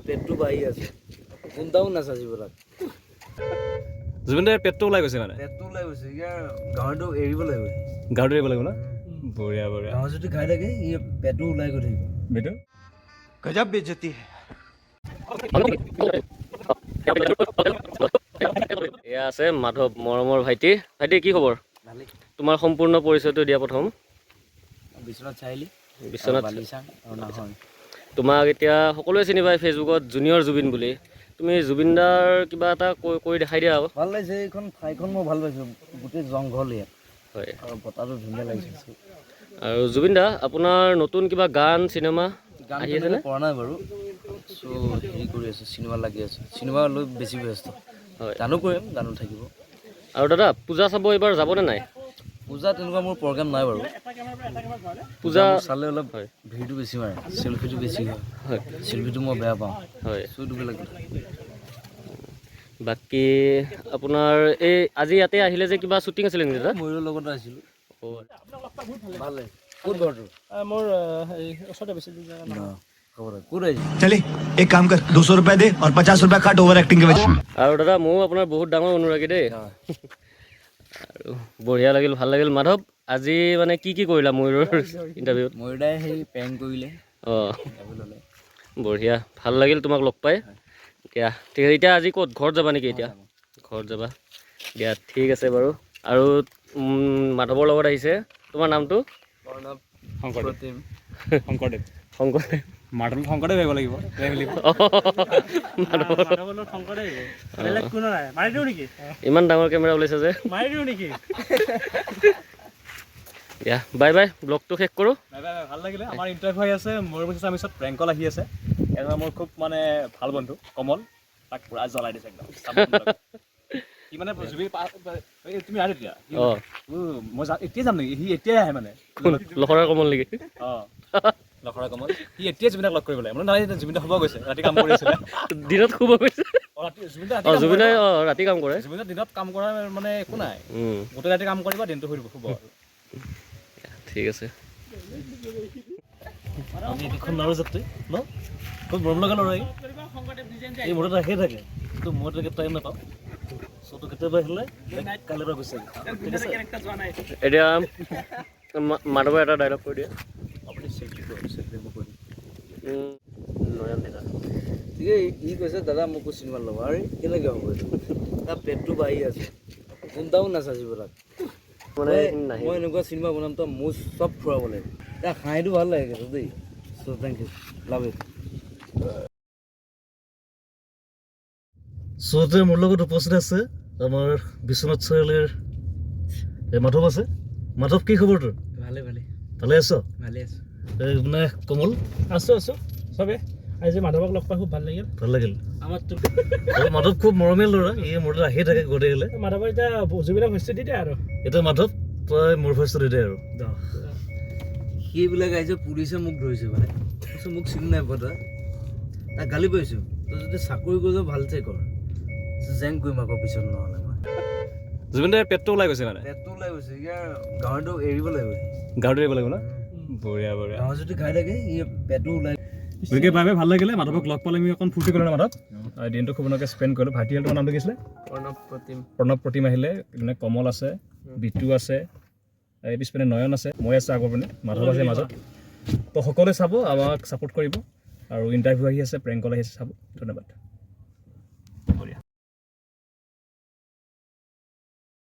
পেটটো বাঢ়ি আছে চিন্তাও নাচাজিব তাক জুবিন দাৰ পেটটো ওলাই গৈছে মানে পেটটো ওলাই গৈছে ইয়াৰ গাঁৱৰটো এৰিব লাগিব গাঁৱটো এৰিব লাগিব না বঢ়িয়া বঢ়িয়া গাঁৱৰ যদি খাই থাকে ই পেটটো ওলাই গৈ থাকিব বেটো गजब बेइज्जती है এয়া আছে মাধৱ মৰমৰ ভাইটি ভাইটি কি খবৰ ভালেই তোমাৰ সম্পূৰ্ণ পৰিচয়টো দিয়া প্ৰথম বিশ্বনাথ চাৰিআলি বিশ্বনাথ বালিচাং আৰু নাহৰ তোমাক এতিয়া সকলোৱে চিনি পায় ফেচবুকত জুনিয়ৰ জুবিন বুলি তুমি জুবিনদাৰ কিবা এটা কৰি দেখাই দিয়া আৰু ভাল লাগিছে এইখন ঠাইখন মই ভাল পাইছোঁ গোটেই জংঘল ইয়াত হয় আৰু বতাহটো ধুনীয়া লাগিছে আৰু জুবিন দা আপোনাৰ নতুন কিবা গান চিনেমা গান আহি আছেনে কৰা নাই বাৰু চ' হেৰি কৰি আছোঁ চিনেমা লাগি আছোঁ চিনেমা লৈ বেছি ব্যস্ত হয় গানো কৰিম গানো থাকিব আৰু দাদা পূজা চাব এইবাৰ যাবনে নাই পূজা তেনেকুৱা মোৰ প্ৰগ্ৰেম নাই বাৰু পূজা চালে অলপ হয় ভিৰটো বেছি মাৰে চেল্ফিটো বেছি হয় হয় চেল্ফিটো মই বেয়া পাওঁ হয় চ' এইটো বেলেগ কথা বাকী আপোনাৰ এই আজি ইয়াতে আহিলে যে কিবা শ্বুটিং আছিলে নেকি দাদা ময়ূৰৰ লগতে আছিলোঁ ভাল লাগিছে ক'ত ঘৰটো মোৰ ওচৰতে বেছি খবৰ ক'ত আহিছে चले एक काम कर 200 रुपए दे और 50 रुपए काट ओवर एक्टिंग के वजह আৰু দাদা ময়ো আপোনাৰ বহুত ডাঙৰ অনুৰাগী দেই আৰু বঢ়িয়া লাগিল ভাল লাগিল মাধৱ আজি মানে কি কৰিলা ময়ূৰৰ ইণ্টাৰভিউত ময়ূৰদাই সেই পেং কৰিলে অঁ বঢ়িয়া ভাল লাগিল তোমাক লগ পাই দিয়া ঠিক আছে এতিয়া আজি ক'ত ঘৰত যাবা নেকি এতিয়া ঘৰত যাবা দিয়া ঠিক আছে বাৰু আৰু মাধৱৰ লগত আহিছে তোমাৰ নামটো শংকৰদেৱ শংকৰদেৱ শংকৰদেৱ মাধৱ শংকৰদেৱ আহিব লাগিব ইমান ডাঙৰ কেমেৰা ওলাইছে যে দিয়া বাই বাই ব্লগটো শেষ কৰোঁ ভাল লাগিলে আমাৰ ইণ্টাৰভিউ হৈ আছে মোৰ পিছত আমি চব প্ৰেংকল আহি আছে এজন মোৰ খুব মানে ভাল বন্ধু কমল তাক পুৰা জ্বলাই দিছে একদম সি মানে তুমি আহ তেতিয়া অঁ মই এতিয়া যাম নেকি সি এতিয়াই আহে মানে লখৰাৰ কমল নেকি অঁ লখৰা কমল সি এতিয়াই জুবিনক লগ কৰিব লাগে মানে নহয় জুবিনদা শুব গৈছে ৰাতি কাম কৰি আছিলে দিনত শুব গৈছে অঁ জুবিনে অঁ ৰাতি কাম কৰে জুবিনে দিনত কাম কৰা মানে একো নাই গোটেই ৰাতি কাম কৰিব দিনটো শুই শুব আৰু ঠিক আছে আমি এখন আৰু যাত্ৰী ন খুব মৰম লগা ল'ৰা এই মূৰত ৰাখিয়ে থাকে কিন্তু মই তেনেকৈ টাইম নাপাওঁ চ' কেতিয়াবা আহিলে কালিৰ পৰা গুচি ঠিক আছে এতিয়া মাধৱে এটা ডাইলগ কৈ দিয়ে আপুনি চেফটি কৰক চেফটি মই কৰি নয়ন দাদা ঠিকেই ই কৈছে দাদা মোকো চিনেমা ল'ব আৰু কেনেকৈ হ'ব এইটো তাৰ পেটটো বাঢ়ি আছে চিন্তাও নাচাজিব তাক মানে মই এনেকুৱা চিনেমা বনাম তই মোৰ চব ফুৰাব লাগিব তাৰ হাঁহিটো ভাল লাগে কিন্তু দেই চ' থেংক ইউ লাভ ইউ শ্ব'তে মোৰ লগত উপস্থিত আছে আমাৰ বিশ্বনাথ চাৰিআলিৰ মাধৱ আছে মাধৱ কি খবৰ তোৰ ভালে ভালে ভালে আছ ভালে আছো মানে কমল আছো চবে আজি মাধৱক লগ পাই খুব ভাল লাগিল ভাল লাগিল আমাৰতো মাধৱ খুব মৰমীয়াল ল'ৰা ই মোৰ তাত আহিয়ে থাকে গোটেই গ'লে মাধৱৰ এতিয়া জুবিনক ভইচটো দি দিয়ে আৰু এতিয়া মাধৱ তই মোৰ ভইচটো দি দে আৰু সেইবিলাক আহিছে পুলিচে মোক ধৰিছে মানে মোক চিনি নাই পোৱা তই তাক গালি পাৰিছোঁ তই যদি চাকৰি কৰিছ ভালছে কৰ জেং কৰিম আকৌ পিছত নহ'লে মই জুবিন দাৰ পেটটো ওলাই গৈছে মানে পেটটো ওলাই গৈছে ইয়াৰ গাঁৱৰটো এৰিব লাগিব গাঁৱটো এৰিব লাগিব না বঢ়িয়া বঢ়িয়া গাঁৱৰ যদি খাই থাকে ই পেটটো ওলাই গতিকে বাই বাই ভাল লাগিলে মাধৱক লগ পালে আমি অকণ ফূৰ্তি কৰিলোঁ মাধৱ আৰু দিনটো খুব এনেকৈ স্পেণ্ড কৰিলোঁ ভাইটিহঁতৰ তোমাৰ নামটো কি আছিলে প্ৰণৱ প্ৰতিম আহিলে মানে কমল আছে বিটু আছে এই পিছপিনে নয়ন আছে মই আছে আগৰ পিনে মাধৱ আছে মাজত তো সকলোৱে চাব আমাক ছাপোৰ্ট কৰিব আৰু ইণ্টাৰভিউ আহি আছে প্ৰেংকল আহি আছে চাব ধন্যবাদ